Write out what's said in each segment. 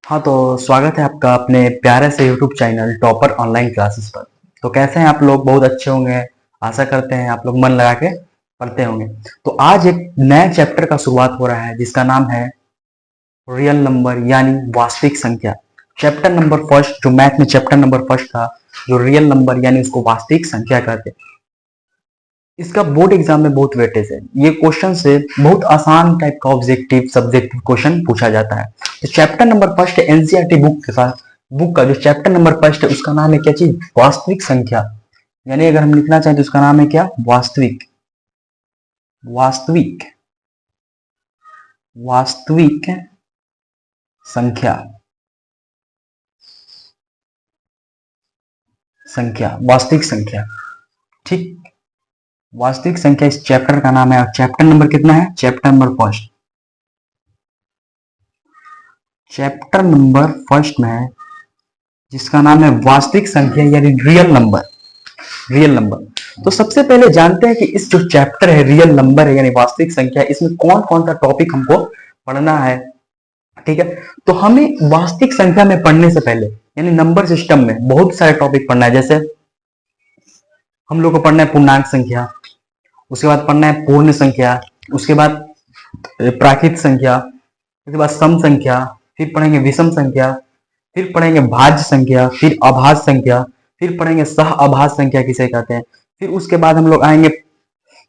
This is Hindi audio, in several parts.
हाँ, तो स्वागत है आपका अपने प्यारे से YouTube channel topper online classes पर। तो कैसे हैं आप लोग? बहुत अच्छे होंगे। आशा करते हैं आप लोग मन लगा के पढ़ते होंगे। तो आज एक नए चैप्टर का शुरुआत हो रहा है जिसका नाम है रियल नंबर यानी वास्तविक संख्या। चैप्टर नंबर फर्स्ट, जो मैथ में चैप्टर नंबर फर्स्ट था, जो रियल नंबर यानी उसको वास्तविक संख्या कहते हैं। इसका बोर्ड एग्जाम में बहुत वेटेज है। ये क्वेश्चन से बहुत आसान टाइप का ऑब्जेक्टिव सब्जेक्टिव क्वेश्चन पूछा जाता है। तो चैप्टर नंबर फर्स्ट है एनसीईआरटी बुक के साथ। बुक का जो चैप्टर नंबर फर्स्ट है उसका नाम है क्या चीज? वास्तविक संख्या। यानी अगर हम लिखना चाहें तो उसका नाम है क्या? वास्तविक। वास्तविक। वास्तविक संख्या। संख्या, वास्तविक संख्या। ठीक, वास्तविक संख्या इस चैप्टर का नाम है। और चैप्टर नंबर कितना है? Chapter number first. Chapter number first में है जिसका नाम है वास्तविक संख्या यानी रियल नंबर। Real number. तो सबसे पहले जानते हैं कि इस जो चैप्टर है रियल नंबर है यानी वास्तविक संख्या, इसमें कौन कौन सा टॉपिक हमको पढ़ना है। ठीक है, तो हमें वास्तविक संख्या में पढ़ने से पहले यानी नंबर सिस्टम में बहुत सारे टॉपिक पढ़ना है। जैसे हम लोग को पढ़ना है पूर्णांक संख्या, उसके बाद पढ़ना है पूर्ण संख्या, उसके बाद प्राकृत संख्या, उसके बाद सम संख्या, फिर पढ़ेंगे विषम संख्या, फिर पढ़ेंगे भाज्य संख्या, फिर अभाज्य संख्या, फिर पढ़ेंगे सह अभाज्य संख्या किसे कहते हैं। फिर उसके बाद हम लोग आएंगे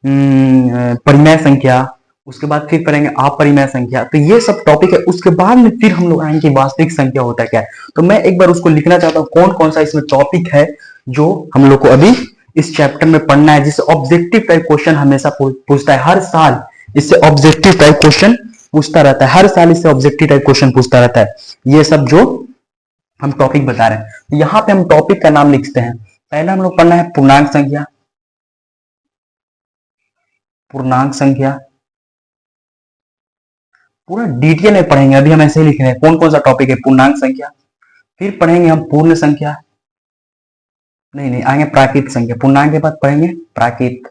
परिमेय संख्या, उसके बाद फिर पढ़ेंगे अपरिमेय संख्या। तो ये सब टॉपिक है। उसके बाद में फिर हम लोग आएंगे वास्तविक संख्या होता है क्या है। तो मैं एक बार उसको लिखना चाहता हूँ कौन कौन सा इसमें टॉपिक है जो हम लोग को अभी इस चैप्टर में पढ़ना है, जिससे ऑब्जेक्टिव टाइप क्वेश्चन हमेशा पूछता है। हर साल इससे ऑब्जेक्टिव टाइप क्वेश्चन पूछता रहता है। हर साल इससे ऑब्जेक्टिव टाइप क्वेश्चन पूछता रहता है। ये सब जो हम टॉपिक बता रहे हैं, तो यहाँ पे हम टॉपिक का नाम लिखते हैं। पहला हम लोग पढ़ना है पूर्णांक संख्या। पूर्णांक संख्या पूरा डिटेल में पढ़ेंगे। अभी हम ऐसे ही लिख रहे हैं कौन कौन सा टॉपिक है। पूर्णांक संख्या, फिर पढ़ेंगे हम पूर्ण संख्या, नहीं आएंगे प्राकृत संख्या। पूर्णांक के बाद पढ़ेंगे प्राकृत।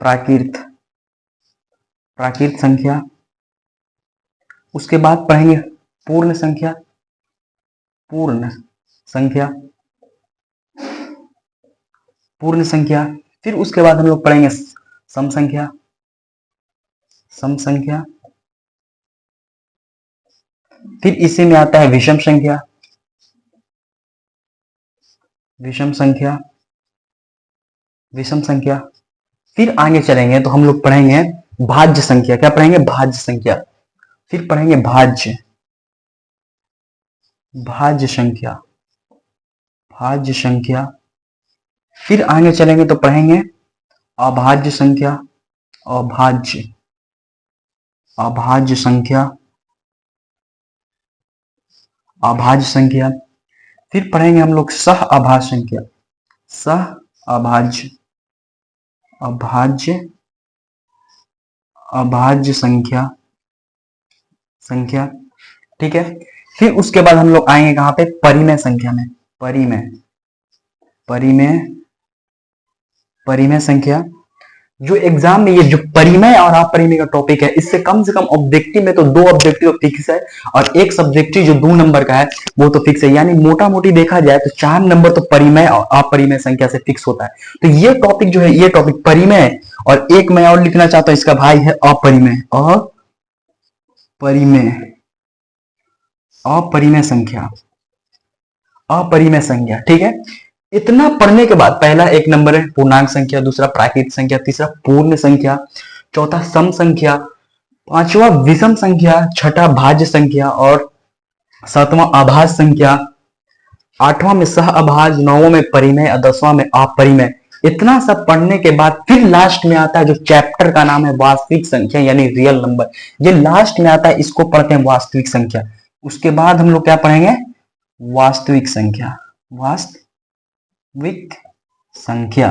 प्राकृत प्राकृत संख्या। उसके बाद पढ़ेंगे पूर्ण संख्या। पूर्ण संख्या। पूर्ण संख्या। फिर उसके बाद हम लोग पढ़ेंगे सम संख्या। सम संख्या। फिर इसी में आता है विषम संख्या। विषम संख्या। विषम संख्या। फिर आगे चलेंगे तो हम लोग पढ़ेंगे भाज्य संख्या। क्या पढ़ेंगे? भाज्य संख्या। फिर पढ़ेंगे भाज्य। भाज्य संख्या। भाज्य संख्या। फिर आगे चलेंगे तो पढ़ेंगे अभाज्य संख्या। अभाज्य। अभाज्य संख्या। अभाज्य संख्या। फिर पढ़ेंगे हम लोग सह अभाज्य संख्या। सह अभाज्य। अभाज्य। अभाज्य संख्या। संख्या। ठीक है, फिर उसके बाद हम लोग आएंगे कहां पे? परिमेय संख्या में। परिमेय। परिमेय। परिमेय संख्या। जो एग्जाम में ये जो परिमेय और अपरिमेय का टॉपिक है, इससे कम से कम ऑब्जेक्टिव में तो 2 ऑब्जेक्टिव फिक्स है और एक सब्जेक्टिव जो 2 नंबर का है वो तो फिक्स है। यानी मोटा मोटी देखा जाए तो 4 नंबर तो परिमेय और अपरिमेय संख्या से फिक्स होता है। तो ये टॉपिक जो है, ये टॉपिक परिमेय, और एक मैं और लिखना चाहता हूं, इसका भाई है अपरिमेय। अपरिमेय। अपरिमेय संख्या। अपरिमेय संख्या। ठीक है, इतना पढ़ने के बाद पहला एक नंबर है पूर्णांक संख्या, दूसरा प्राकृत संख्या, तीसरा पूर्ण संख्या, चौथा सम संख्या, पांचवा विषम संख्या, छठा भाज्य संख्या और सातवां अभाज्य संख्या, आठवां में सह अभाज्य, नौवां में परिमेय और 10वां में अपरिमेय। इतना सब पढ़ने के बाद फिर लास्ट में आता है जो चैप्टर का नाम है वास्तविक संख्या यानी रियल नंबर। ये लास्ट में आता है, इसको पढ़ते हैं वास्तविक संख्या। उसके बाद हम लोग क्या पढ़ेंगे? वास्तविक संख्या। वास्तविक संख्या।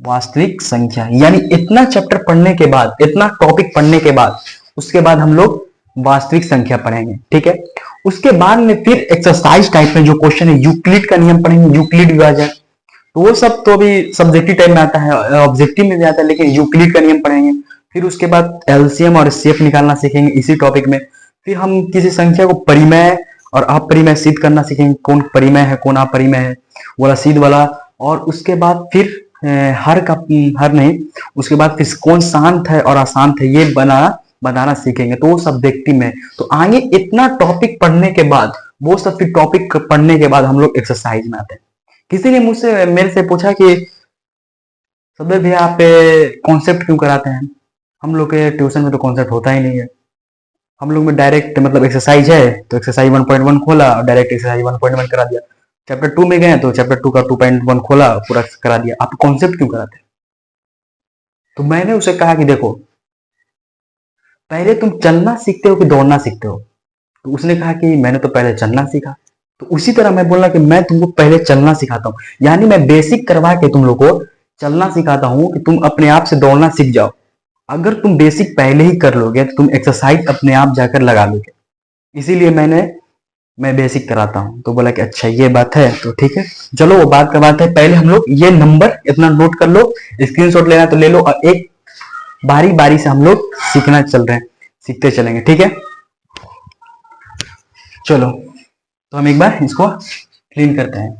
वास्तविक संख्या। यानी इतना चैप्टर पढ़ने के बाद, इतना टॉपिक पढ़ने के बाद, उसके बाद हम लोग वास्तविक संख्या पढ़ेंगे। ठीक है, उसके बाद में फिर एक्सरसाइज टाइप में जो क्वेश्चन है, यूक्लिड का नियम पढ़ेंगे। यूक्लिड विभाजन तो वो सब तो अभी सब्जेक्टिव टाइप में आता है, ऑब्जेक्टिव में भी आता है, लेकिन यूक्लिड का नियम पढ़ेंगे। फिर उसके बाद एलसीएम और एचसीएफ निकालना सीखेंगे इसी टॉपिक में। फिर हम किसी संख्या को परिमेय और अपरिमेय सिद्ध करना सीखेंगे, कौन परिमेय है कौन अपरिमेय है, वाला सिद्ध वाला। और उसके बाद फिर हर का हर नहीं, उसके बाद फिर कौन शांत है और अशांत है ये बनाना सीखेंगे। तो वो सब व्यक्ति में, तो आगे इतना टॉपिक पढ़ने के बाद, वो सब फिर टॉपिक पढ़ने के बाद हम लोग एक्सरसाइज में आते हैं। किसी ने मुझसे मेरे से पूछा कि सदैव भैया आप कॉन्सेप्ट क्यों कराते हैं? हम लोग के ट्यूशन में तो कॉन्सेप्ट होता ही नहीं है, हम लोग में डायरेक्ट मतलब एक्सरसाइज है तो एक्सरसाइज 1.1 खोला और डायरेक्ट एक्सरसाइज 1.1 करा दिया, चैप्टर 2 में गए तो चैप्टर 2 का 2.1 खोला पूरा करा दिया। आप कॉन्सेप्ट क्यों कराते हैं? तो मैंने उसे कहा कि देखो, पहले तुम चलना सीखते हो कि दौड़ना सीखते हो? तो उसने कहा कि मैंने तो पहले चलना सीखा। तो उसी तरह मैं बोला कि मैं तुमको पहले चलना सिखाता हूँ, यानी मैं बेसिक करवा के तुम लोग को चलना सिखाता हूँ कि तुम अपने आप से दौड़ना सीख जाओ। अगर तुम बेसिक पहले ही कर लोगे तो तुम एक्सरसाइज अपने आप जाकर लगा लोगे, इसीलिए मैं बेसिक कराता हूँ। तो बोला कि अच्छा ये बात है, तो ठीक है चलो वो बात करवाते हैं। पहले हम लोग ये नंबर इतना नोट कर लो, स्क्रीनशॉट लेना तो ले लो, और एक बारी बारी से हम लोग सीखते चलेंगे, ठीक है। चलो तो हम एक बार इसको क्लीन करते हैं।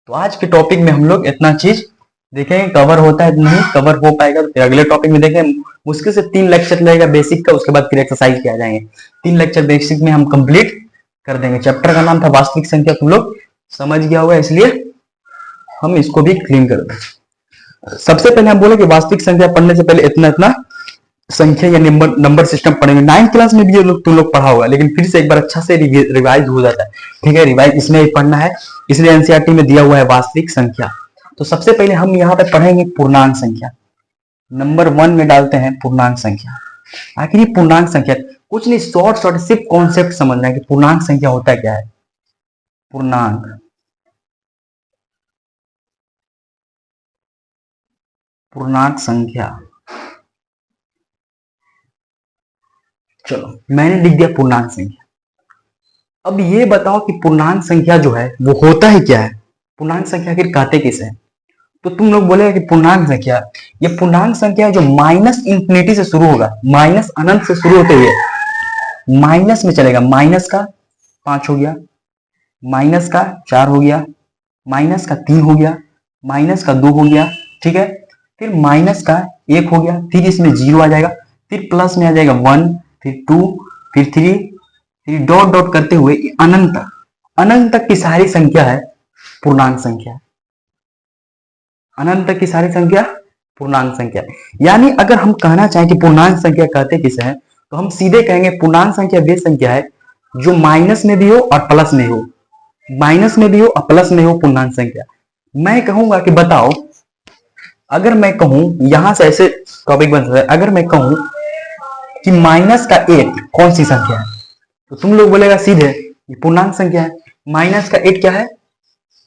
तो आज के टॉपिक में हम लोग इतना चीज देखेंगे, कवर होता है नहीं कवर हो पाएगा तो फिर अगले टॉपिक में देखेंगे। मुश्किल से 3 लेक्चर लगेगा बेसिक का, उसके बाद फिर एक्सरसाइज किया जाएंगे। 3 लेक्चर बेसिक में हम कंप्लीट कर देंगे। चैप्टर का नाम था वास्तविक संख्या, तुम लोग समझ गया होगा, इसलिए हम इसको भी क्लीन कर दें। सबसे पहले हम बोले कि वास्तविक संख्या पढ़ने से पहले इतना इतना संख्या या नंबर सिस्टम पढ़ेंगे। 9th क्लास में भी ये लोग तुम लोग पढ़ा होगा, लेकिन फिर से एक बार अच्छा से रिवाइज हो जाता है, ठीक है। रिवाइज इसमें ही पढ़ना है, इसलिए एनसीईआरटी में दिया हुआ है वास्तविक संख्या। तो सबसे पहले हम यहाँ पे पढ़ेंगे पूर्णांक संख्या। नंबर 1 में डालते हैं पूर्णांक संख्या। आखिर ये पूर्णांक संख्या कुछ नहीं, शॉर्ट सिर्फ कॉन्सेप्ट समझना है कि पूर्णांक संख्या होता क्या है। पूर्णांक संख्या, चलो मैंने लिख दिया पूर्णांक संख्या। अब ये बताओ कि पूर्णांक संख्या जो है वो होता ही क्या है, पूर्णांक संख्या आखिर कहते किसे हैं? तो तुम लोग बोलेगा कि पूर्णांक संख्या, ये पूर्णांक संख्या है जो माइनस इंफिनिटी से शुरू होगा, माइनस अनंत से शुरू होते हुए माइनस में चलेगा। माइनस का 5 हो गया, माइनस का 4 हो गया, माइनस का 3 हो गया, माइनस का 2 हो गया, ठीक है। फिर माइनस का 1 हो गया, फिर इसमें 0 आ जाएगा, फिर प्लस में आ जाएगा 1, फिर 2, फिर 3, फिर डॉट डॉट करते हुए अनंत तक की सारी संख्या है पूर्णांक संख्या। अनंत तक की सारी संख्या पूर्णांक संख्या। यानी अगर हम कहना चाहें कि पूर्णांक संख्या कहते किसे हैं, तो हम सीधे कहेंगे पूर्णांक संख्या वे संख्या है जो माइनस में भी हो और प्लस में हो, माइनस में भी हो और प्लस में हो पूर्णांक संख्या। मैं कहूंगा कि बताओ, अगर मैं कहूं यहां से ऐसे टॉपिक बन सकता है, अगर मैं कहूं कि माइनस का 8 कौन सी संख्या है, तो तुम लोग बोलेगा सीधे ये पूर्णांक संख्या है। माइनस का 8 क्या है?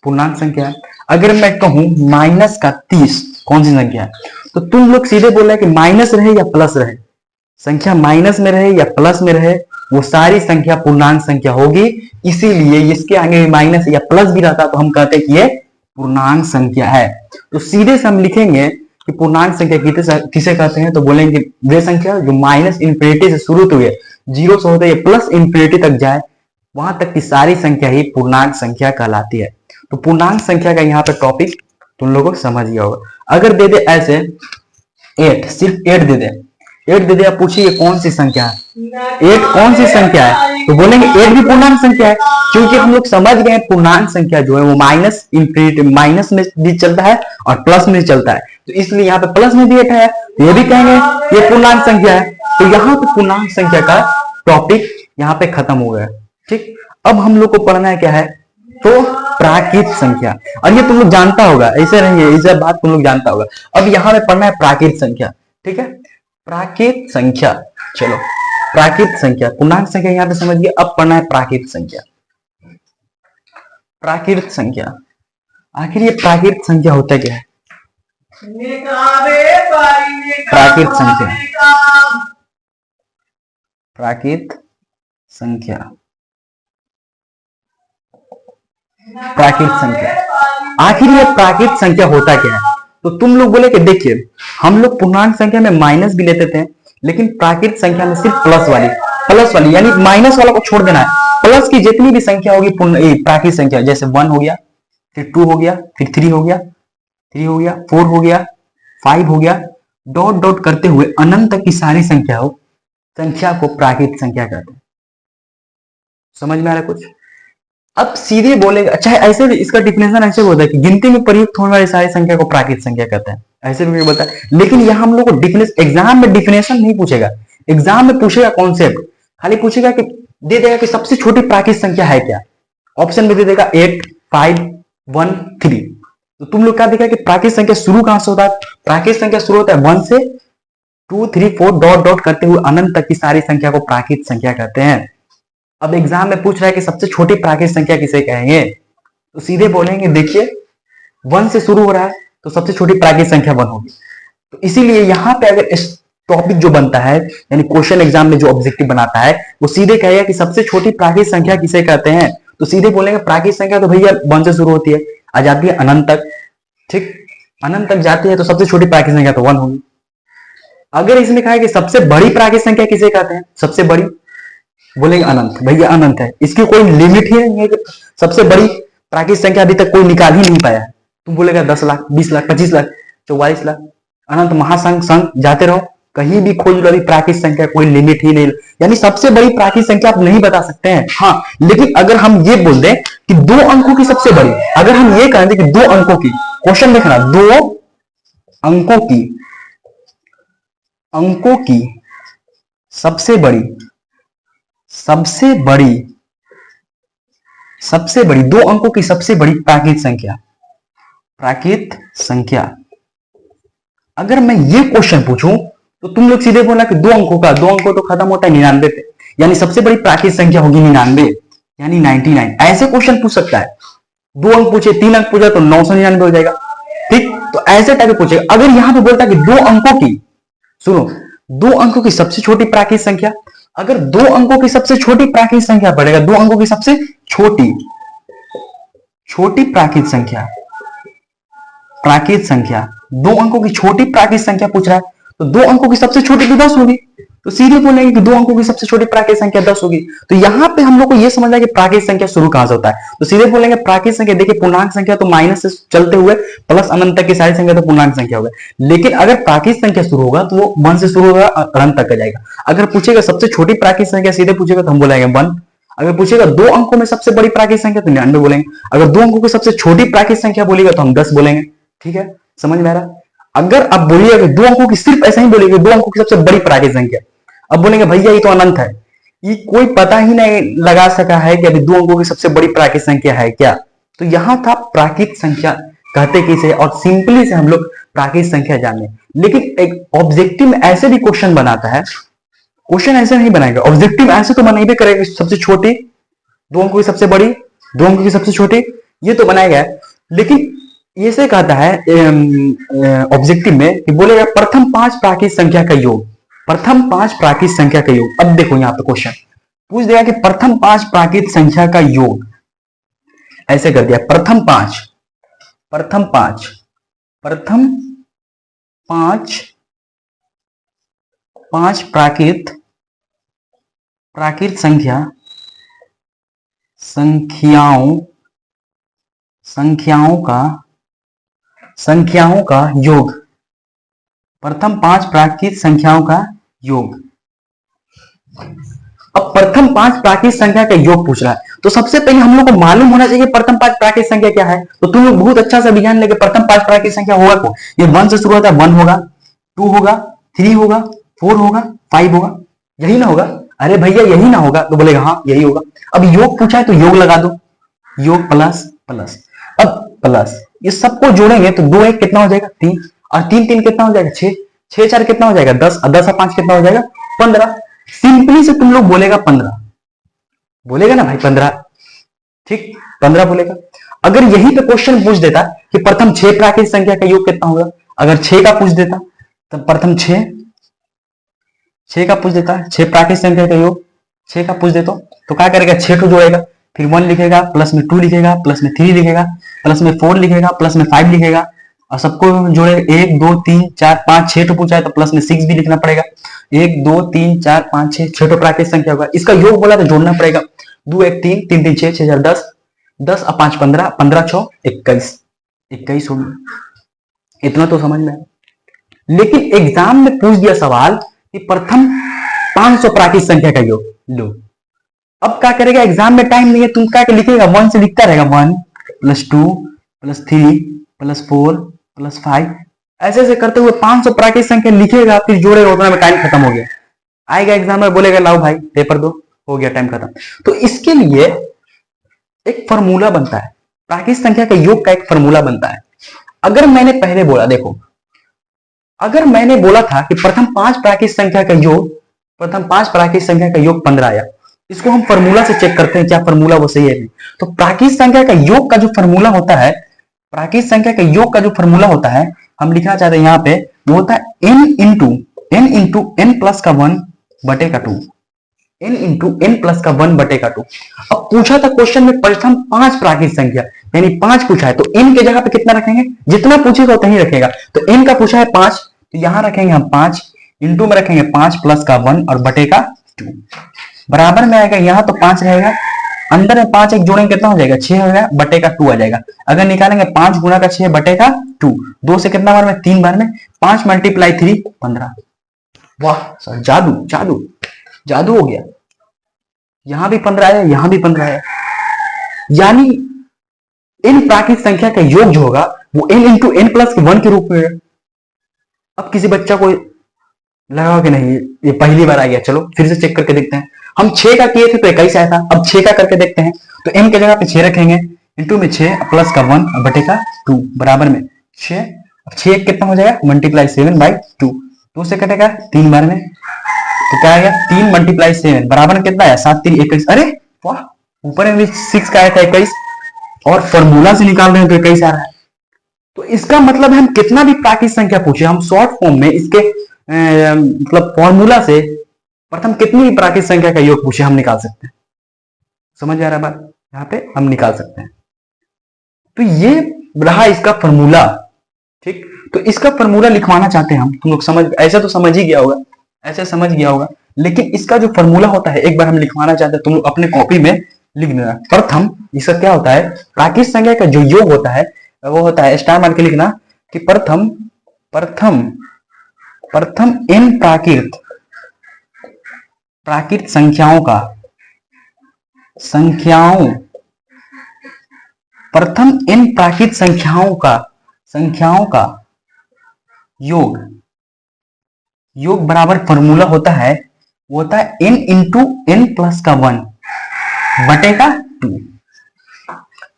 पूर्णांक संख्या है। अगर मैं कहूं माइनस का 30 कौन सी संख्या है, तो तुम लोग सीधे बोले कि माइनस रहे या प्लस रहे, संख्या माइनस में रहे या प्लस में रहे, वो सारी संख्या पूर्णांक संख्या होगी। इसीलिए इसके आगे माइनस या प्लस भी रहता तो हम कहते हैं कि ये पूर्णांक संख्या है। तो सीधे से हम लिखेंगे कि पूर्णांक संख्या किसे कहते हैं, तो बोलेंगे वे संख्या जो माइनस इंफिनिटी से शुरू हुए 0 से होते प्लस इंफिनिटी तक जाए, वहां तक की सारी संख्या ही पूर्णांक संख्या कहलाती है। तो पूर्णांक संख्या का यहाँ पे टॉपिक तुम लोगों को समझ गया होगा। अगर दे दे ऐसे 8, सिर्फ 8 दे दे, 8 दे दे, आप पूछिए कौन सी संख्या है, 8 कौन सी संख्या है, तो बोलेंगे 8 भी पूर्णांक संख्या है। क्योंकि हम लोग समझ गए पूर्णांक संख्या जो है वो माइनस इंफिनिटी, माइनस में भी चलता है और प्लस में चलता है, तो इसलिए यहाँ पे प्लस में भी 8 है, तो ये भी कहेंगे ये पूर्णांक संख्या है। तो यहाँ पे पूर्णांक संख्या का टॉपिक यहाँ पे खत्म हो गया, ठीक। अब हम लोग को पढ़ना है क्या है, तो प्राकृत संख्या। और ये तुम लोग जानता होगा, ऐसे नहीं है, इस बात तुम लोग जानता होगा। अब यहाँ पे पढ़ना है प्राकृत संख्या, ठीक है। प्राकृत संख्या, चलो प्राकृत संख्या, पूर्णांक संख्या यहाँ पे समझ गए, अब पढ़ना है प्राकृत संख्या। प्राकृत संख्या, आखिर ये प्राकृत संख्या होता क्या है? प्राकृत संख्या, प्राकृत संख्या, प्राकृत संख्या, आखिर ये प्राकृत संख्या होता क्या है? तो तुम लोग बोले कि देखिए हम लोग पूर्णांक संख्या में माइनस भी लेते थे, लेकिन प्राकृतिक संख्या में सिर्फ प्लस वाली यानी माइनस वाला को छोड़ देना है। प्लस की जितनी भी संख्या होगी प्राकृतिक संख्या, जैसे 1 हो गया, फिर 2 हो गया, फिर 3 हो गया, 4 हो गया, 5 हो गया, डॉट डॉट करते हुए अनंत तक की सारी संख्या को प्राकृतिक संख्या कहते हैं। समझ में आ रहा है कुछ? अब सीधे बोलेगा, अच्छा ऐसे भी इसका डिफिनेशन ऐसे होता है कि गिनती में प्रयुक्त होने वाली सारी संख्या को प्राकृतिक संख्या कहते हैं, ऐसे भी बोलता है। लेकिन यहां हम लोग को एग्जाम में डिफिनेशन नहीं पूछेगा, एग्जाम में पूछेगा कॉन्सेप्ट, खाली पूछेगा कि दे देगा कि सबसे छोटी प्राकृतिक संख्या है क्या, ऑप्शन में दे देगा 8, 5, 1, 3। तो तुम लोग क्या देखा कि प्राकृतिक संख्या शुरू कहां से होता है? प्राकृतिक संख्या शुरू होता है 1 से 2, 3, 4 डॉट डॉट करते हुए अनंत तक की सारी संख्या को प्राकृतिक संख्या कहते हैं। अब एग्जाम में पूछ रहा है कि सबसे छोटी प्राकृतिक संख्या किसे कहेंगे, तो सीधे बोलेंगे देखिए 1 से शुरू हो रहा है तो सबसे छोटी प्राकृतिक संख्या 1 होगी। तो इसीलिए यहाँ पे अगर इस टॉपिक जो बनता है यानी क्वेश्चन एग्जाम में जो ऑब्जेक्टिव बनाता है वो सीधे कहेगा कि सबसे छोटी प्राकृतिक संख्या किसे कहते हैं, तो सीधे बोलेंगे प्राकृतिक संख्या तो भैया 1 से शुरू होती है, आ जाती है अनंत तक, ठीक, अनंत तक जाती है तो सबसे छोटी प्राकृतिक संख्या तो 1 होगी। अगर इसमें कहा है कि सबसे बड़ी प्राकृतिक संख्या किसे कहते हैं, सबसे बड़ी, बोलेंगे अनंत, भैया अनंत है, इसकी कोई लिमिट ही नहीं है कि सबसे बड़ी प्राकृतिक संख्या अभी तक कोई निकाल ही नहीं पाया है। तुम बोलेगा 10 लाख, 20 लाख, 25 लाख, 44 लाख, अनंत महासंख जाते रहो, कहीं भी खोज लो, अभी प्राकृतिक संख्या कोई लिमिट ही नहीं, यानी सबसे बड़ी प्राकृतिक संख्या आप नहीं बता सकते हैं। हाँ, लेकिन अगर हम ये बोल दें कि 2 अंकों की सबसे बड़ी, अगर हम ये कहें कि 2 अंकों की, क्वेश्चन देखना, 2 अंकों की सबसे बड़ी 2 अंकों की सबसे बड़ी प्राकृतिक संख्या, अगर मैं ये क्वेश्चन पूछूं तो तुम लोग सीधे बोला कि 2 अंकों तो खत्म होता है 99 पे, यानी सबसे बड़ी प्राकृतिक संख्या होगी 99 यानी 99, ऐसे क्वेश्चन पूछ सकता है। 2 अंक पूछे, 3 अंक पूछा तो 999 हो जाएगा, ठीक, तो ऐसे टाइप पूछेगा। अगर यहां पे बोलता है कि 2 अंकों की, सुनो, 2 अंकों की सबसे छोटी प्राकृतिक संख्या, अगर 2 अंकों की सबसे छोटी प्राकृतिक संख्या पड़ेगा, 2 अंकों की सबसे छोटी प्राकृतिक संख्या 2 अंकों की छोटी प्राकृतिक संख्या पूछ रहा है, तो 2 अंकों की सबसे छोटी तो 10 होगी, तो सीधे बोलेंगे कि 2 अंकों की सबसे छोटी प्राकृतिक संख्या 10 होगी। तो यहां पे हम लोग को यह समझना है कि प्राकृतिक संख्या शुरू कहां से होता है, तो सीधे बोलेंगे प्राकृतिक संख्या, देखिए पूर्णांक संख्या तो माइनस से चलते हुए प्लस अनंत तक की सारी संख्या तो पूर्णांक संख्या होगा, लेकिन अगर प्राकृतिक संख्या शुरू होगा तो वो 1 से शुरू होगा, अनंत तक का जाएगा। अगर पूछेगा सबसे छोटी प्राकृतिक संख्या, सीधे पूछेगा तो हम बोलेंगे 1। अगर पूछेगा 2 अंकों में सबसे बड़ी प्राकृतिक संख्या तो 99 बोलेंगे। अगर 2 अंकों की सबसे छोटी प्राकृतिक संख्या बोलेगा तो हम 10 बोलेंगे। ठीक है, समझ में आ रहा? अगर आप बोलिएगा कि 2 अंकों की, सिर्फ ऐसा ही बोलेंगे 2 अंकों की सबसे बड़ी प्राकृतिक संख्या, अब बोलेंगे भैया ये तो अनंत है, ये कोई पता ही नहीं लगा सका है कि अभी 2 अंकों की सबसे बड़ी प्राकृतिक संख्या है क्या। तो यहां था प्राकृतिक संख्या कहते किसे, और सिंपली से हम लोग प्राकृतिक संख्या जाने। लेकिन एक ऑब्जेक्टिव में ऐसे भी क्वेश्चन बनाता है, क्वेश्चन ऐसे नहीं बनाएगा, ऑब्जेक्टिव ऐसे तो बनाई भी करेगा, सबसे छोटी 2 अंकों की सबसे बड़ी, 2 अंकों की सबसे छोटी, ये तो बनाएगा। लेकिन ये से कहता है ऑब्जेक्टिव में कि बोलेगा प्रथम 5 प्राकृतिक संख्या का योग, प्रथम 5 प्राकृतिक संख्या का योग। अब देखो यहां पे क्वेश्चन पूछ देगा कि प्रथम 5 प्राकृतिक संख्या का योग, ऐसे कर दिया, प्रथम 5 प्राकृतिक संख्याओं का योग, प्रथम 5 प्राकृतिक संख्याओं का योग। अब प्रथम 5 प्राकृतिक संख्या का योग पूछ रहा है, तो सबसे पहले हम लोग को मालूम होना चाहिए प्रथम 5 प्राकृतिक संख्या क्या है। तो तुम लोग बहुत अच्छा सा विज्ञान लेके प्रथम 5 प्राकृतिक संख्या होगा को, ये 1 से शुरू होता है, 1 होगा, 2 होगा, 3 होगा, 4 होगा, 5 होगा, यही ना होगा। अरे भैया यही ना होगा, तो बोलेगा हाँ यही होगा। अब योग पूछा है तो योग लगा दो, योग प्लस प्लस, अब प्लस ये सबको जोड़ेंगे तो 2 1 कितना हो जाएगा 3, और 3 3 कितना हो जाएगा 6, 6 4 कितना हो जाएगा 10, और 10 और 5 कितना हो जाएगा 15। सिंपली से तुम लोग बोलेगा 15, बोलेगा ना भाई 15, ठीक 15 बोलेगा। अगर यही पे क्वेश्चन पूछ देता कि प्रथम 6 प्राकृतिक संख्या का योग कितना होगा, अगर 6 का पूछ देता तब प्रथम 6 का पूछ देता, 6 प्राकृतिक संख्या का योग 6 का पूछ देता तो क्या करेगा 6 को जोड़ेगा, फिर 1 लिखेगा, प्लस में 2 लिखेगा, प्लस में 3 लिखेगा, प्लस में 4 लिखेगा, प्लस में 5 लिखेगा, और सबको जोड़े 1 2 3 4 5 6 तो पूछा है तो प्लस में 6 भी लिखना पड़ेगा। 1 2 3 4 5 6 6 तो प्राकृतिक संख्या होगा। इसका योग बोला तो जोड़ना पड़ेगा। 2 1 3 3 3 6 6 4 10 10 और 5 15 15 6 21 21 हो गया। इतना तो समझ में आया। लेकिन एग्जाम में पूछ दिया सवाल कि प्रथम 500 प्राकृतिक संख्या का योग लो। अब क्या करेगा, एग्जाम में टाइम नहीं है, तुम क्या लिखेगा, 1 से लिखता रहेगा, 1 + 2 + 3 + 4 + 5 ऐसे ऐसे करते हुए 500 प्राकृतिक संख्या लिखेगा, फिर जोड़ेगा, उतना में टाइम खत्म हो गया। आएगा एग्जाम में बोलेगा लाओ भाई पेपर दो, हो गया टाइम खत्म। तो इसके लिए एक फॉर्मूला बनता है, प्राकृतिक संख्या के योग का एक फॉर्मूला बनता है। अगर मैंने पहले बोला, देखो अगर मैंने बोला था कि प्रथम 5 प्राकृतिक संख्या का योग, प्रथम 5 प्राकृतिक संख्या का योग 15 आया, इसको हम फॉर्मूला से चेक करते हैं क्या फॉर्मूला वो सही है। तो प्राकृतिक संख्या का योग का जो फॉर्मूला होता है, प्राकृतिक संख्या के योग का जो फॉर्मूला होता है, हम लिखना चाहते हैं यहाँ पे, वो होता है n इंटू n प्लस का 1 बटे का 2, n इंटू n प्लस का 1 बटे का 2। अब पूछा था क्वेश्चन में प्रथम 5 प्राकृतिक संख्या, यानी 5 पूछा है, तो n के जगह पे कितना रखेंगे, जितना पूछेगा उतना ही रखेगा। तो n का पूछा है 5, तो यहां रखेंगे हम 5, इंटू में रखेंगे 5 प्लस का 1 और बटे का 2, बराबर में आएगा। यहाँ तो 5 रहेगा, अंदर में 5 एक जोड़ेंगे कितना हो जाएगा, 6 हो गया, बटे का 2 आ जाएगा। अगर निकालेंगे 5 गुना का 6 बटे का 2, 2 से कितना बार में, 3 बार में, 5 × 3 15। वाह सर, जादू जादू जादू हो गया। यहां भी 15 आया, यहां भी 15 आया, यानी इन प्राकृतिक संख्या का योग जो होगा वो n इंटू n प्लस 1 के रूप में है। अब किसी बच्चा को लगा कि नहीं ये पहली बार आ गया, चलो फिर से चेक करके देखते हैं। हम 6 का किए थे तो 21 आया था, अब 6 का करके देखते हैं। तो n के जगह पे 6 रखेंगे, इंटू में 6 प्लस का 1 और बटे का 2 बराबर में 6। अब 6 कितना हो जाएगा, मल्टीप्लाई 7/2, 2 से कटेगा 3 बार में, तो क्या आ गया, 3 × 7 बराबर में कितना आया, 7 3 21। अरे वाह, ऊपर में भी 6 का आया था 21 और फॉर्मूला से निकाल रहे हैं तो 21 आ रहा है। तो इसका मतलब हम कितना भी प्राकृतिक संख्या पूछे, हम शॉर्ट फॉर्म में इसके मतलब फॉर्मूला से प्रथम कितनी भी प्राकृतिक संख्या का योग पूछे हम निकाल सकते हैं। समझ आ रहा है बात, यहाँ पे हम निकाल सकते हैं। तो ये रहा इसका फॉर्मूला, ठीक। तो इसका फॉर्मूला लिखवाना चाहते हैं हम, तुम लोग समझ, ऐसा तो समझ ही गया होगा, ऐसे समझ गया होगा, लेकिन इसका जो फॉर्मूला होता है एक बार हम लिखवाना चाहते हैं, तुम लोग अपने कॉपी में लिख देना। प्रथम इसका क्या होता है, प्राकृतिक संख्या का जो योग होता है वो होता है, स्टार मार के लिखना कि प्रथम n प्राकृत प्रथम n प्राकृत संख्याओं का योग बराबर फॉर्मूला होता है, वो होता है n इंटू n प्लस का 1 बटे का 2।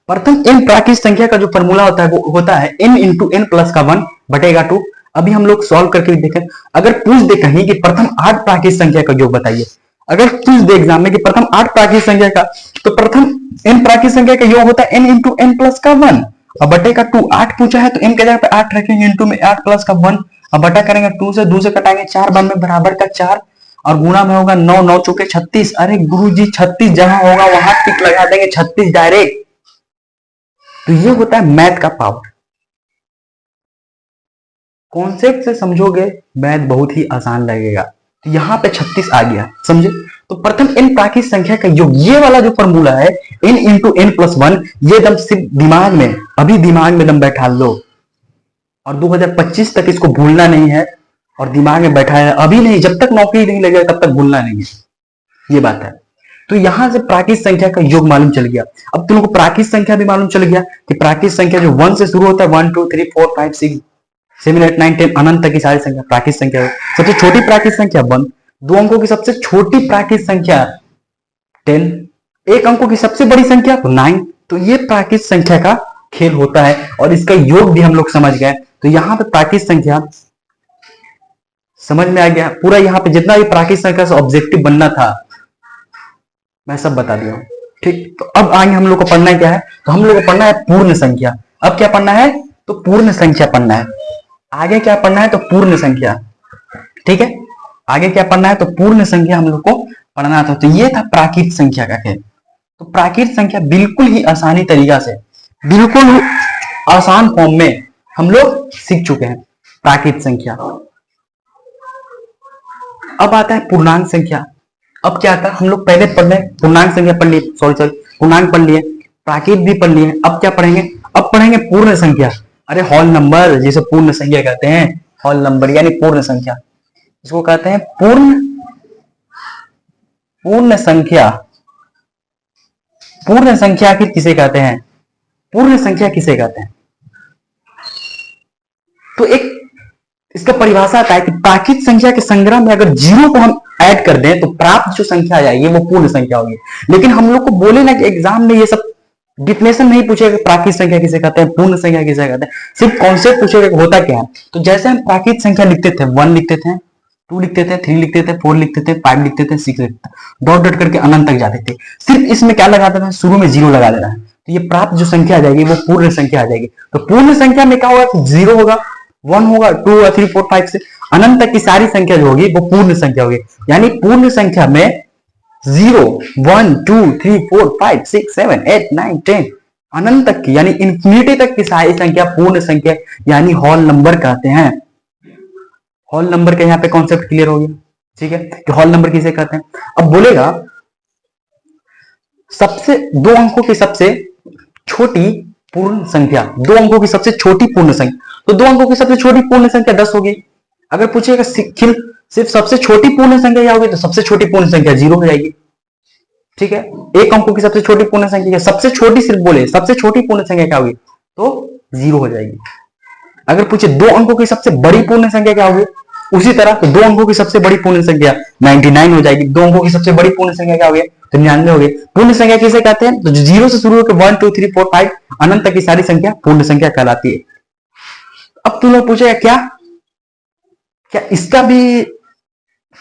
प्रथम n प्राकृत संख्या का जो फॉर्मूला होता है वो होता है n इंटू n प्लस का 1 बटे का 2। अभी हम लोग सॉल्व करके भी देखें। अगर पूछ दे कहीं कि प्रथम 8 प्राकृत संख्या का योग बताइए, अगर पूछ दे एग्जाम में कि प्रथम 8 प्राकृत संख्या का, तो प्रथम n प्राकृत संख्या का योग होता है n इंटू n प्लस का 1 और बटे का 2। 8 पूछा है तो n के जगह पे 8 रखेंगे, इंटू में 8 प्लस का 1 और बटा करेंगे 2 से, 2 से कटाएंगे 4 बार में बराबर का 4 और गुणा में होगा 9 9 चौके 36। अरे गुरुजी 36 जहां होगा वहां टिक लगा देंगे, 36 डायरेक्ट। तो ये होता है मैथ का पावर। कॉन्सेप्ट से समझोगे मैथ बहुत ही आसान लगेगा। तो यहाँ पे 36 आ गया, समझे। तो प्रथम n प्राकृत संख्या का योग, ये वाला जो फॉर्मूला है n इंटू n प्लस 1, ये दम सिर्फ दिमाग में, अभी दिमाग में दम बैठा लो और 2025 तक इसको भूलना नहीं है और दिमाग में बैठा है, अभी नहीं, जब तक नौकरी नहीं लगेगा तब तक भूलना नहीं है, ये बात है। तो यहां से प्राकृत संख्या का योग मालूम चल गया। अब तुम लोग को प्राकृत संख्या भी मालूम चल गया कि प्राकृत संख्या जो 1 से शुरू होता है, 1 2 3 4 5 6 7 8 9 10 अनंत तक की सारी संख्या प्राकृत संख्या है। सबसे छोटी प्राकृत संख्या 1, 2 अंकों की सबसे छोटी प्राकृत संख्या 10, 1 अंकों की सबसे बड़ी संख्या तो 9। तो ये प्राकृत संख्या का खेल होता है और इसका योग भी हम लोग समझ गए। तो यहाँ पे प्राकृत संख्या समझ में आ गया पूरा। यहाँ पे जितना भी प्राकृत संख्या से ऑब्जेक्टिव बनना था मैं सब बता दिया हूं, ठीक। तो अब आगे हम लोग को पढ़ना है क्या है, तो हम लोग को पढ़ना है पूर्ण संख्या। अब क्या पढ़ना है, तो पूर्ण संख्या पढ़ना है। आगे क्या पढ़ना है, तो पूर्ण संख्या, ठीक है। आगे क्या पढ़ना है, तो पूर्ण संख्या हम लोग को पढ़ना था। तो ये था प्राकृत संख्या का खेल। तो प्राकृत संख्या बिल्कुल ही आसानी तरीका से, बिल्कुल आसान फॉर्म में हम लोग सीख चुके हैं प्राकृत संख्या। अब आता है पूर्णांक संख्या। अब क्या आता है, हम लोग पहले पढ़ रहे पूर्णांक संख्या पढ़ लिए, सॉरी पूर्णांक पढ़ लिए, प्राकृत भी पढ़ लिए। अब क्या पढ़ेंगे, अब पढ़ेंगे पूर्ण संख्या। अरे होल नंबर, जिसे पूर्ण संख्या कहते हैं, होल नंबर यानी पूर्ण संख्या, इसको कहते हैं पूर्ण संख्या। पूर्ण संख्या आखिर किसे कहते हैं, पूर्ण संख्या किसे कहते हैं? तो एक इसका परिभाषा आता है कि प्राकृत संख्या के संग्रह में अगर जीरो को हम ऐड कर दें तो प्राप्त जो संख्या आ जाएगी वो पूर्ण संख्या होगी। लेकिन हम लोग को बोले ना कि एग्जाम में ये सब डिफिनेशन नहीं पूछेगा, प्राकृत संख्या किसे कहते हैं, पूर्ण संख्या किसे कहते हैं, सिर्फ कॉन्सेप्ट पूछेगा होता क्या है। तो जैसे हम प्राकृत संख्या लिखते थे, 1 लिखते थे, 2 लिखते थे, 3 लिखते थे, 4 लिखते थे, 5 लिखते थे, 6 लिखते थे, डॉट डॉट करके अनंत तक जाते थे। सिर्फ इसमें क्या लगाते थे, शुरू में जीरो लगा देना है, तो ये प्राप्त जो संख्या आ जाएगी वो पूर्ण संख्या आ जाएगी। तो पूर्ण संख्या में क्या होगा, जीरो होगा, 1 होगा, 2 3 4 5 से अनंत तक की सारी संख्या जो होगी वो पूर्ण संख्या होगी। यानी पूर्ण संख्या में 0 1 2 3 4 5 6 7 8 9 10 अनंत तक की यानी इंफिनिटी तक की सारी संख्या पूर्ण संख्या यानी होल नंबर कहते हैं। होल नंबर का यहाँ पे कॉन्सेप्ट क्लियर हो गया, ठीक है, कि होल नंबर किसे कहते हैं। अब बोलेगा सबसे 2 अंकों की सबसे छोटी पूर्ण संख्या, 2 अंकों की सबसे छोटी पूर्ण संख्या, तो 2 अंकों की सबसे छोटी पूर्ण संख्या 10 होगी। अगर पूछेगा सिर्फ सबसे छोटी पूर्ण संख्या क्या होगी, तो सबसे छोटी पूर्ण संख्या 0 हो जाएगी, ठीक है। 1 अंकों की सबसे छोटी पूर्ण संख्या, सबसे छोटी सिर्फ बोले सबसे छोटी पूर्ण संख्या क्या होगी, तो 0 हो जाएगी। अगर पूछे 2 अंकों की सबसे बड़ी पूर्ण संख्या क्या होगी, उसी तरह तो 2 अंकों की सबसे बड़ी पूर्ण संख्या 99 हो जाएगी। 2 अंकों की सबसे बड़ी पूर्ण संख्या क्या हो गई, तो 99 हो गई। पूर्ण संख्या किसे कहते हैं, तो 0 से शुरू होकर 1 2 3 4 5 अनंत तक की सारी संख्या पूर्ण संख्या कहलाती है। अब तुम लोग पूछेगा क्या क्या इसका भी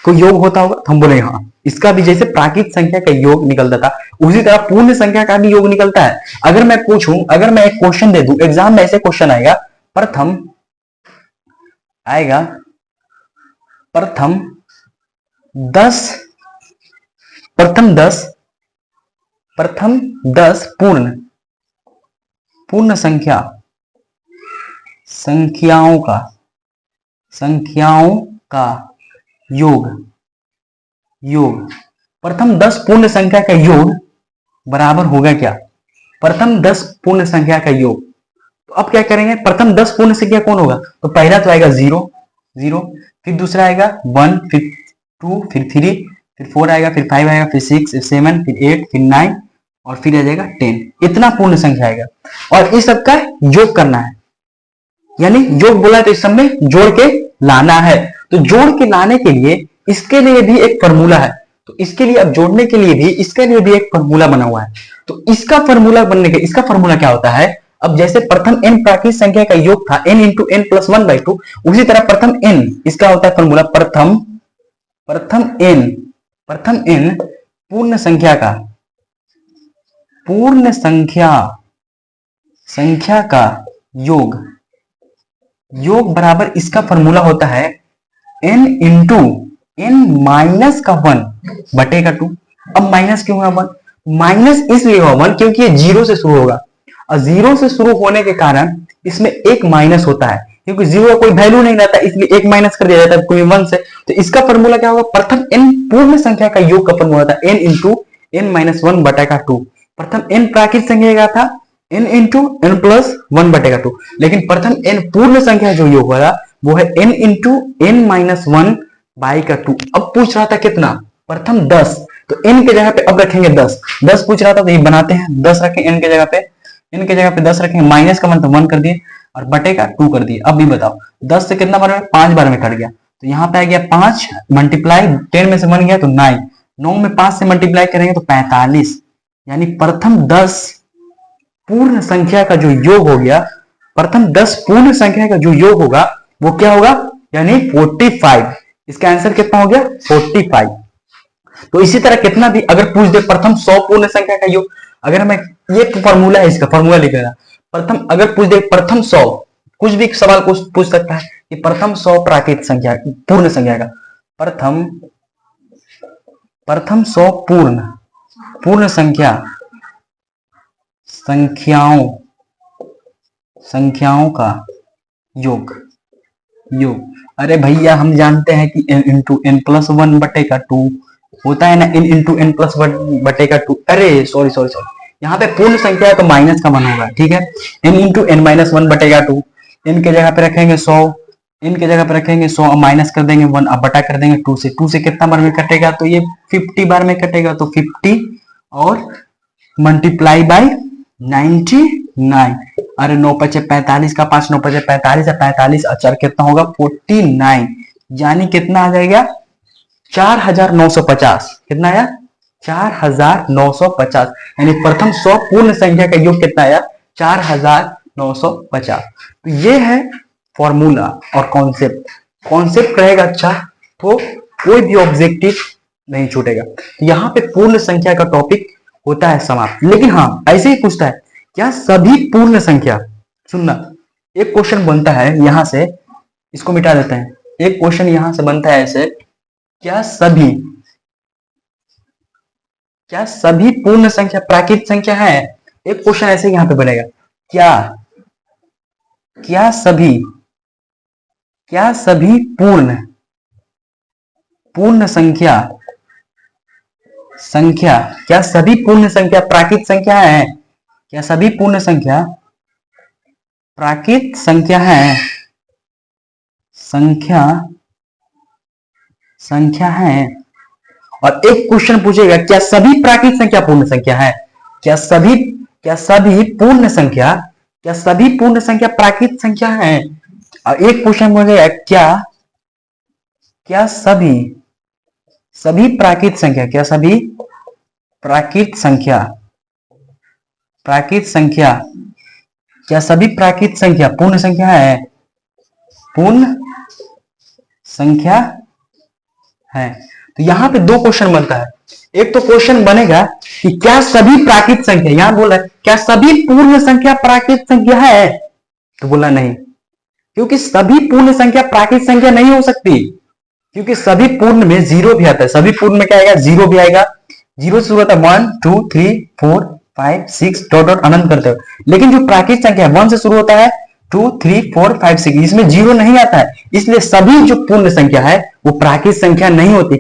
कोई योग होता होगा, तो हम बोले हाँ, इसका भी जैसे प्राकृत संख्या का योग निकलता था उसी तरह पूर्ण संख्या का भी योग निकलता है। अगर मैं पूछूं, अगर मैं एक क्वेश्चन दे दूं, एग्जाम में ऐसे क्वेश्चन आएगा, प्रथम 10 पूर्ण संख्याओं का योग प्रथम 10 पूर्ण संख्या का योग बराबर होगा क्या, प्रथम 10 पूर्ण संख्या का योग। तो अब क्या करेंगे, प्रथम 10 पूर्ण संख्या कौन होगा, तो पहला तो आएगा 0 0, फिर दूसरा आएगा 1, फिर 2, फिर 3, फिर 4 आएगा, फिर 5 आएगा, फिर 6 फिर 7 फिर 8 फिर 9 और फिर आ जाएगा 10। इतना पूर्ण संख्या आएगा और इस सब का योग करना है, यानी योग बोला तो इस सब में जोड़ के लाना है। तो जोड़ के लाने के लिए इसके लिए भी एक फॉर्मूला है, तो इसके लिए अब जोड़ने के लिए भी इसके लिए भी एक फॉर्मूला बना हुआ है। तो इसका फॉर्मूला बनने के इसका फॉर्मूला क्या होता है, अब जैसे प्रथम n प्राकृत संख्या का योग था n इंटू n प्लस 1/2, उसी तरह प्रथम n इसका होता है फॉर्मूला प्रथम n पूर्ण संख्या का योग बराबर इसका फॉर्मूला होता है n इंटू n माइनस का 1 बटे का 2। अब माइनस क्यों हुआ 1, माइनस इसलिए हुआ 1 क्योंकि ये 0 से शुरू होगा और 0 से शुरू होने के कारण इसमें एक माइनस होता है, क्योंकि 0 का कोई वैल्यू नहीं रहता इसलिए एक माइनस कर दिया जाता है कोई 1 से। तो इसका फॉर्मूला क्या होगा, प्रथम n पूर्ण संख्या का योग का फॉर्मूला था n इंटू n माइनस 1 बटे का 2। प्रथम n प्राकृत संख्या का था n इंटू n प्लस 1 बटे का 2, लेकिन प्रथम n पूर्ण संख्या जो योग हो रहा वो है n into n minus 1 by का 2। अब पूछ रहा था कितना, प्रथम 10, तो n के जगह पे अब रखेंगे 10 पूछ रहा था तो ये बनाते हैं 10 रखें n के जगह पे 10 रखेंगे, माइनस का मतलब 1 कर दिए और बटे का 2 कर दिए। अब भी बताओ 10 से कितना बार में 5 बार में कट गया, तो यहाँ पे आ गया 5 मल्टीप्लाई 10 में से 1 गया तो 9 में 5 से मल्टीप्लाई करेंगे तो 45, यानी प्रथम 10 पूर्ण संख्या का जो योग हो गया, प्रथम 10 पूर्ण संख्या का जो योग होगा वो क्या होगा, यानी 45। इसका आंसर कितना हो गया 45। तो इसी तरह कितना भी अगर पूछ दे प्रथम 100 पूर्ण संख्या का योग, अगर मैं ये फॉर्मूला है इसका फॉर्मूला लिख रहा प्रथम, अगर पूछ दे प्रथम 100, कुछ भी सवाल पूछ सकता है कि प्रथम 100 प्राकृत संख्या पूर्ण संख्या का प्रथम 100 पूर्ण संख्याओं का योग, योग। अरे भैया हम जानते हैं कि n into N plus one बटे का टू होता है ना, n into N plus one बटे का टू। अरे सॉरी सॉरी सॉरी, यहाँ पे पूर्ण संख्या है तो माइनस का वन होगा, ठीक है। n into N minus one बटे का टू, n के जगह पे रखेंगे 100, n के जगह पे रखेंगे 100, अब माइनस कर देंगे 1, अब बटा कर देंगे 2 से। 2 से कितना बार में कटेगा, तो ये 50 बार में कटेगा, तो 50 और मल्टीप्लाई बाई 99। अरे 9 पचे 45 का 5, 9 पचे 45 है, 45 अचार कितना होगा 49, यानी कितना आ जाएगा 4950। कितना आया 4950, यानी प्रथम 100 पूर्ण संख्या का योग कितना आया 4950। तो ये है फॉर्मूला और कॉन्सेप्ट। कॉन्सेप्ट रहेगा अच्छा तो कोई भी ऑब्जेक्टिव नहीं छूटेगा। यहाँ पे पूर्ण संख्या का टॉपिक होता है समाप्त। लेकिन हाँ ऐसे ही पूछता है, क्या सभी पूर्ण संख्या, सुनना, एक क्वेश्चन बनता है यहां से, इसको मिटा देते हैं। एक क्वेश्चन यहां से बनता है ऐसे, क्या सभी पूर्ण संख्या प्राकृत संख्या है। एक क्वेश्चन ऐसे यहां पे बनेगा, क्या सभी पूर्ण संख्या क्या सभी पूर्ण संख्या प्राकृत संख्या है। क्या सभी पूर्ण संख्या प्राकृत संख्या है, संख्या है। और एक क्वेश्चन पूछेगा, क्या सभी प्राकृत संख्या पूर्ण संख्या है। क्या सभी पूर्ण संख्या प्राकृत संख्या है। और एक क्वेश्चन पूछेगा, क्या सभी प्राकृत संख्या, क्या सभी प्राकृत संख्या पूर्ण संख्या है, तो यहां पे दो क्वेश्चन बनता है। एक तो क्वेश्चन बनेगा कि क्या सभी प्राकृत संख्या, यहां बोला क्या सभी पूर्ण संख्या प्राकृत संख्या है, तो बोला नहीं, क्योंकि सभी पूर्ण संख्या प्राकृत संख्या नहीं हो सकती, क्योंकि सभी पूर्ण में जीरो भी आता है। सभी पूर्ण में क्या आएगा, जीरो भी आएगा। जीरो से शुरू होता है 1 2 3 4 5 6 डॉट डॉट अनंत करते हो। लेकिन जो प्राकृत संख्या है 1 से शुरू होता है 2 3 4 5 6, इसमें जीरो नहीं आता है। इसलिए सभी जो पूर्ण संख्या है वो प्राकृत संख्या नहीं होती।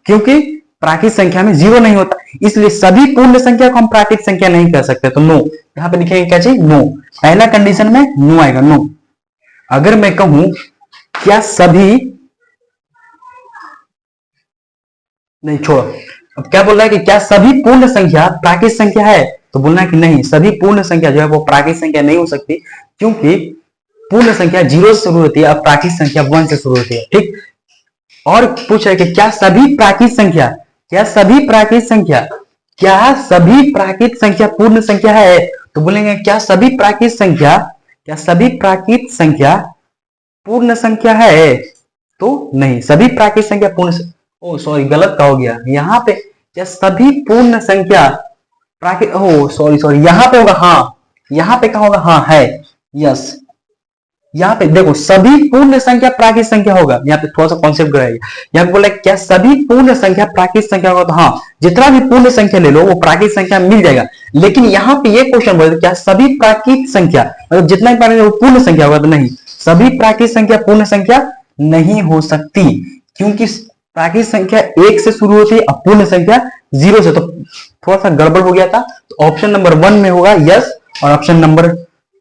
क्योंकि प्राकृत संख्या में जीरो नहीं होता, इसलिए सभी पूर्ण संख्या को हम प्राकृत संख्या नहीं कह सकते। तो नो, यहां पे लिखेंगे क्या चाहिए, नो। पहला कंडीशन में नो आएगा, नो। अगर मैं कहूं क्या सभी, नहीं छोड़ो, अब क्या बोल रहा है कि क्या सभी पूर्ण संख्या प्राकृत संख्या है, तो बोलना है कि नहीं, सभी पूर्ण संख्या जो है वो प्राकृत संख्या नहीं हो सकती, क्योंकि पूर्ण संख्या 0 से शुरू होती है, अब प्राकृत संख्या 1 से शुरू होती है, ठीक। और पूछ रहे कि क्या सभी प्राकृत संख्या पूर्ण संख्या है, तो बोलेंगे क्या सभी प्राकृत संख्या पूर्ण संख्या है, तो नहीं, सभी प्राकृत संख्या पूर्ण, ओ सॉरी गलत का हो गया यहाँ पे। क्या सभी पूर्ण संख्या प्राकृत, ओ सॉरी यहाँ पे होगा हाँ, यहाँ पे क्या होगा, हाँ है, यस। यहाँ पे देखो सभी पूर्ण संख्या प्राकृत संख्या होगा, यहाँ पे थोड़ा सा कॉन्सेप्ट रहेगा। यहाँ पे बोला क्या सभी पूर्ण संख्या प्राकृत संख्या होगा, तो हाँ जितना भी पूर्ण संख्या ले लो वो प्राकृत संख्या मिल जाएगा। लेकिन यहाँ पे ये क्वेश्चन बोले क्या सभी प्राकृत संख्या, मतलब जितना भी वो पूर्ण संख्या होगा, तो नहीं, सभी प्राकृत संख्या पूर्ण संख्या नहीं हो सकती, क्योंकि प्राकृत संख्या 1 से शुरू होती है, पूर्ण संख्या 0 से। तो थोड़ा सा गड़बड़ हो गया था, तो ऑप्शन नंबर 1 में होगा यस, और ऑप्शन नंबर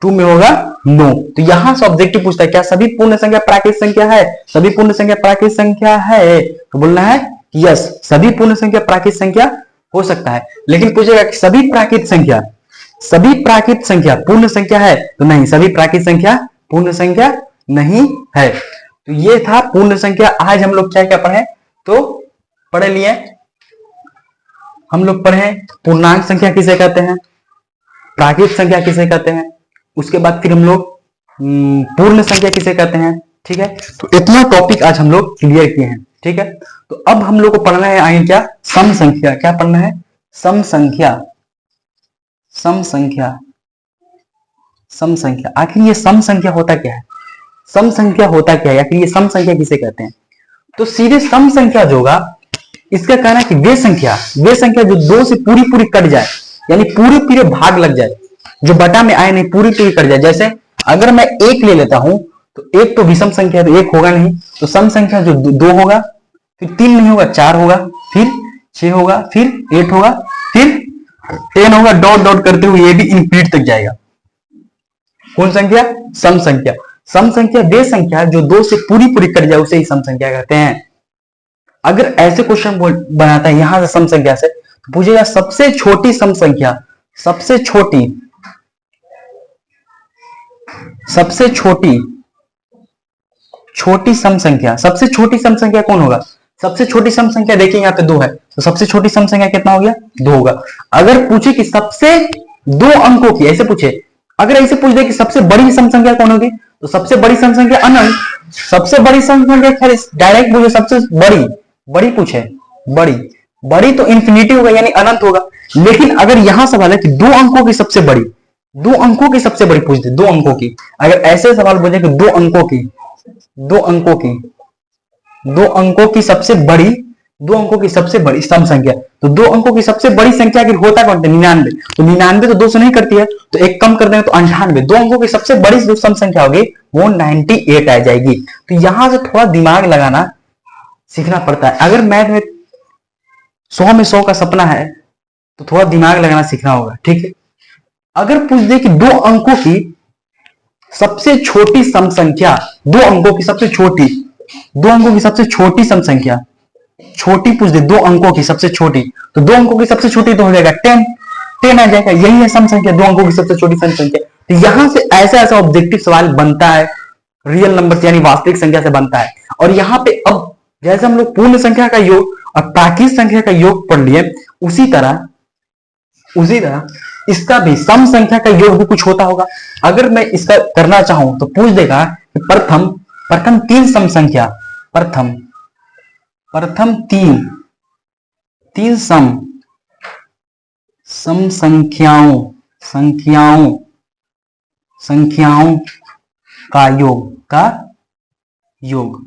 2 में होगा नो। तो यहां से ऑब्जेक्टिव पूछता है क्या सभी पूर्ण संख्या प्राकृत संख्या है, सभी पूर्ण संख्या प्राकृत संख्या है, तो बोलना है यस, सभी पूर्ण संख्या प्राकृत संख्या हो सकता है। लेकिन पूछेगा कि सभी प्राकृत संख्या पूर्ण संख्या है, तो नहीं, सभी प्राकृत संख्या पूर्ण संख्या नहीं है। तो ये था पूर्ण संख्या। आज हम लोग क्या क्या पढ़े, तो पढ़ लिए हम लोग पढ़े पूर्णांक संख्या किसे कहते हैं, प्राकृत संख्या किसे कहते हैं, उसके बाद फिर हम लोग पूर्ण संख्या किसे कहते हैं, ठीक है। तो इतना टॉपिक आज हम लोग क्लियर किए हैं, ठीक है। तो अब हम लोग को पढ़ना है आगे क्या, सम संख्या। क्या पढ़ना है, सम संख्या। आखिर ये सम संख्या होता क्या है, आखिर ये सम संख्या किसे कहते हैं। तो सीधे सम संख्या जो होगा, इसका कहना है कि वे संख्या जो 2 से पूरी कट जाए, यानी पूरे भाग लग जाए, जो बटा में आए नहीं पूरी कट जाए। जैसे अगर मैं एक ले लेता हूं तो एक तो विषम संख्या है, तो एक होगा नहीं, तो सम संख्या जो दो होगा, फिर तीन नहीं होगा, चार होगा, फिर छह होगा, फिर एट होगा, फिर टेन होगा, डॉट डॉट करते हुए ये भी इंफिनिट तक जाएगा। कौन संख्या? सम संख्या। सम संख्या वे संख्या जो दो से पूरी पूरी कट जाए उसे ही सम संख्या कहते हैं। अगर ऐसे क्वेश्चन बनाता है यहां से सम संख्या से, तो पूछेगा सबसे छोटी सम संख्या, सबसे छोटी छोटी सम संख्या, सबसे छोटी सम संख्या कौन होगा? सबसे छोटी सम संख्या देखिए यहाँ पे दो है, तो सबसे छोटी सम संख्या कितना हो गया? दो होगा। अगर पूछे कि सबसे दो अंकों की, ऐसे पूछे, अगर ऐसे पूछ दे कि सबसे बड़ी सम संख्या कौन होगी, तो सबसे बड़ी सम संख्या अनंत। सबसे बड़ी सम संख्या खैर डायरेक्ट पूछे सबसे बड़ी, बड़ी पूछे, बड़ी बड़ी तो इंफिनिटी होगा यानी अनंत होगा। लेकिन अगर यहां सवाल है कि दो अंकों की सबसे बड़ी, दो अंकों की सबसे बड़ी पूछ दे, दो अंकों की, अगर ऐसे सवाल पूछे कि दो अंकों की, दो अंकों की, दो अंकों की सबसे बड़ी, दो अंकों की सबसे बड़ी सम संख्या, तो दो अंकों की सबसे बड़ी संख्या की होता कौन है? 99। तो 99 तो दो से नहीं करती है, तो एक कम कर देंगे तो 98। दो अंकों की सबसे बड़ी जो सम संख्या होगी वो 98 आ जाएगी। तो यहां से थोड़ा दिमाग लगाना सीखना पड़ता है। अगर मैथ में 100 में 100 का सपना है तो थोड़ा दिमाग लगाना सीखना होगा, ठीक है। अगर पूछ दे कि दो अंकों की सबसे छोटी सम संख्या, दो अंकों की सबसे छोटी, दो अंकों की सबसे छोटी सम संख्या, छोटी पूछ दे, दो अंकों की सबसे छोटी, तो दो अंकों की सबसे छोटी तो हो जाएगा 10, 10 आ जाएगा, यही है सम संख्या, दो अंकों की सबसे छोटी सम संख्या। तो यहां से ऐसा ऐसा ऑब्जेक्टिव सवाल बनता है, रियल नंबर यानी वास्तविक संख्या से बनता है। और यहाँ पे अब जैसे हम लोग पूर्ण संख्या का योग और प्राकृत संख्या का योग पढ़ लिए, उसी तरह इसका भी सम संख्या का योग भी कुछ होता होगा। अगर मैं इसका करना चाहूं तो पूछ देगा कि प्रथम तीन सम संख्या, प्रथम तीन सम संख्याओं का योग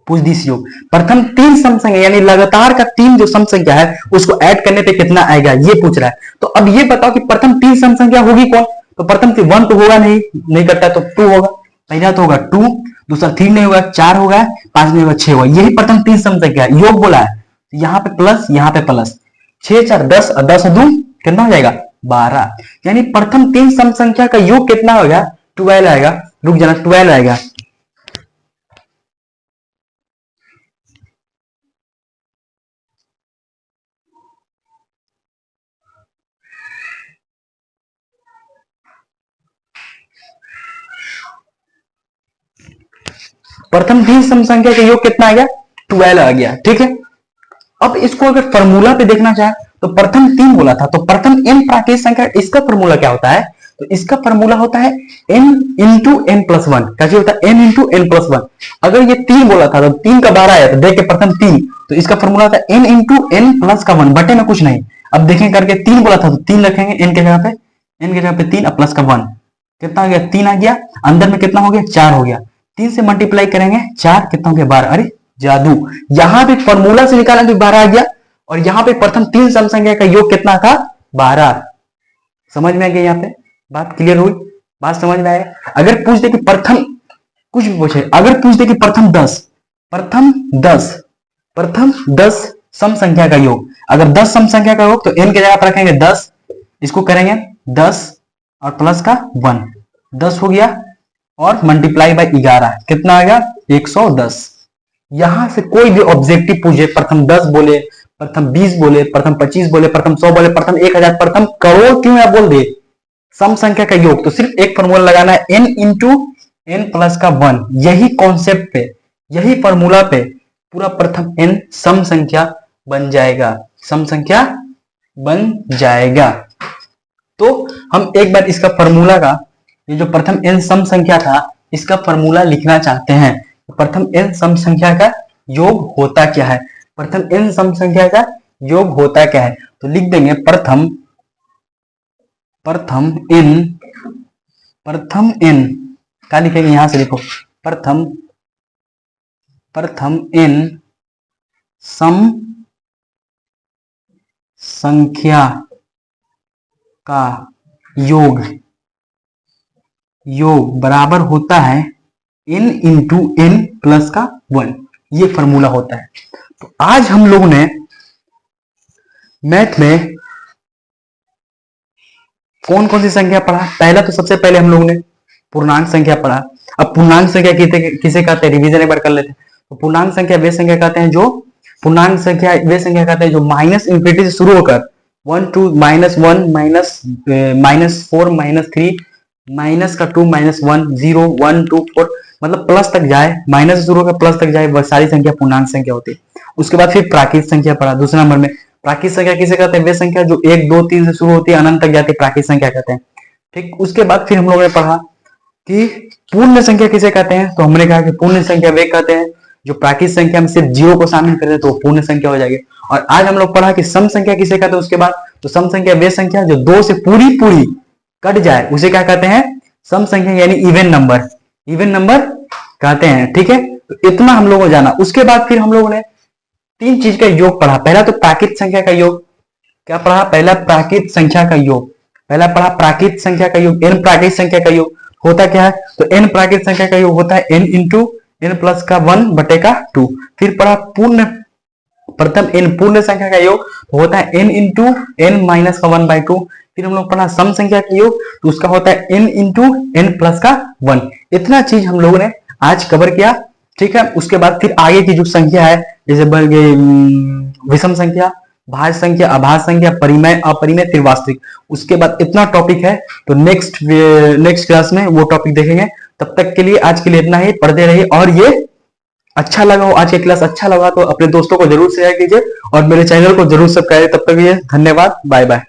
पूछ दिस योग। प्रथम तीन सम संख्या यानी लगातार का तीन जो सम संख्या है उसको ऐड करने पे कितना आएगा ये पूछ रहा है। तो अब ये बताओ कि प्रथम तीन सम संख्या होगी कौन? तो प्रथम से 1 तो होगा नहीं करता, तो 2 होगा। पहला तो होगा 2, दूसरा 3 नहीं होगा, 4 होगा, 5 नहीं होगा, 6 होगा। यही प्रथम तीन सम संख्या योग बोला है। यहाँ पे प्लस, यहाँ पे प्लस, 6 4 10 और 10 2 कितना हो जाएगा? 12। यानी प्रथम तीन सम संख्या का योग कितना होगा? 12 आएगा। रुक जाना, 12 आएगा। प्रथम तीन सम संख्या का योग कितना आ गया? 12 आ गया, ठीक है। अब इसको अगर फॉर्मूला पे देखना चाहे तो प्रथम तीन बोला था, तो प्रथम n प्राकृत संख्या, इसका फॉर्मूला क्या होता है? तो इसका फॉर्मूला होता है n into n plus one. कैसे होता है? n into n plus one. अगर ये तीन बोला था तो तीन का 12 आया, तो देख प्रथम तीन, तो इसका फॉर्मूला होता है n इंटू n प्लस का वन, बटे में कुछ नहीं। अब देखें करके, तीन बोला था तो तीन रखेंगे n के जगह पे, n के जगह पे 3 प्लस का वन, कितना आ गया? 3 आ गया। अंदर में कितना हो गया? 4 हो गया। 3 से मल्टीप्लाई करेंगे 4, कितना हो गया? 12। अरे जादू, यहां पे फॉर्मूला से निकाला तो 12 आ गया, और यहां पे प्रथम तीन सम संख्या का योग कितना था? 12। समझ में आ गया? यहाँ पे बात क्लियर हुई? बात समझ में आया? अगर पूछ दे कि प्रथम, कुछ भी पूछे, अगर पूछ दे कि प्रथम 10 सम संख्या का योग, अगर 10 सम संख्या का योग, तो n की जगह पर रखेंगे 10, इसको करेंगे 10 और प्लस का 1, 10 हो गया, और मल्टीप्लाई बाय 11, कितना आ गया? 110। यहां से कोई भी ऑब्जेक्टिव पूछे, प्रथम 10 बोले, प्रथम 20 बोले, प्रथम 25 बोले, प्रथम 100 बोले, प्रथम 1000, प्रथम करोड़ क्यों या बोल दे, सम संख्या का योग, तो सिर्फ एक फॉर्मूला लगाना है, n इंटू n प्लस का 1। यही कॉन्सेप्ट पे, यही फॉर्मूला पे पूरा प्रथम n सम संख्या बन जाएगा, सम संख्या बन जाएगा। तो हम एक बार इसका फॉर्मूला का, ये जो प्रथम n सम संख्या था, इसका फॉर्मूला लिखना चाहते हैं। प्रथम n सम संख्या का योग होता क्या है? प्रथम n सम संख्या का योग होता क्या है? तो लिख देंगे प्रथम n क्या लिखेंगे? यहां से लिखो, प्रथम n सम संख्या का योग योग बराबर होता है n इंटू n प्लस का 1, ये फॉर्मूला होता है। तो आज हम लोग ने मैथ में कौन कौन सी संख्या पढ़ा? पहला तो सबसे पहले हम लोग ने पूर्णांक संख्या पढ़ा। अब पूर्णांक संख्या किसे कहते हैं, रिवीजन एक बार कर लेते हैं। तो पूर्णांक संख्या वे संख्या कहते हैं जो माइनस इंफिनिटी से शुरू होकर 1 2 -1 -4 -3 माइनस का 2 -1 0 1 2 4 मतलब प्लस तक जाए, माइनस से शुरू होकर प्लस तक जाए, वह सारी संख्या पूर्णांक संख्या होती है। उसके बाद फिर प्राकृत संख्या पढ़ा दूसरे नंबर में। प्राकृत संख्या किसे कहते हैं? वे संख्या जो 1 2 3 से शुरू होती है अनंत तक जाती है, प्राकृत संख्या कहते हैं। ठीक, उसके बाद फिर हम लोगों ने पढ़ा कि पूर्ण संख्या किसे कहते हैं। तो हमने कहा कि पूर्ण संख्या वे कहते हैं जो प्राकृत संख्या में सिर्फ जीरो को शामिल कर दे तो पूर्ण संख्या हो जाएगी। और आज हम लोग पढ़ा कि सम संख्या किसे कहते हैं। उसके बाद तो सम संख्या वे संख्या जो 2 से पूरी कट जाए उसे क्या कहते हैं? सम संख्या, यानी इवन नंबर, इवन नंबर कहते हैं। ठीक है, तो इतना हम लोगों को जाना। उसके बाद फिर हम लोगों ने 3 चीज का योग पढ़ा। पहला तो प्राकृत संख्या का योग, क्या पढ़ा? पहला प्राकृत संख्या का योग, पहला पढ़ा प्राकृत संख्या का योग। n प्राकृत संख्या का योग होता क्या है? तो n प्राकृत संख्या का योग होता है n इंटू n प्लस का 1 बटे का 2। फिर पढ़ा प्रथम n पूर्ण संख्या का योग होता है n इंटू n माइनस का 1/2। फिर हम लोग पढ़ा सम संख्या का योग, तो उसका होता है n इंटू n प्लस का 1। इतना चीज हम लोगों ने आज कवर किया। ठीक है, उसके बाद फिर आगे की जो संख्या है जैसे बन गई विषम संख्या, भाज्य संख्या, अभाज्य संख्या, परिमेय, अपरिमेय, फिर वास्तविक, उसके बाद इतना टॉपिक है। तो नेक्स्ट क्लास में वो टॉपिक देखेंगे। तब तक के लिए आज के लिए इतना ही। पढ़ते रहिए, और ये अच्छा लगा हो, आज की क्लास अच्छा लगा तो अपने दोस्तों को जरूर शेयर कीजिए और मेरे चैनल को जरूर सब्सक्राइब। तब तक ये धन्यवाद, बाय बाय।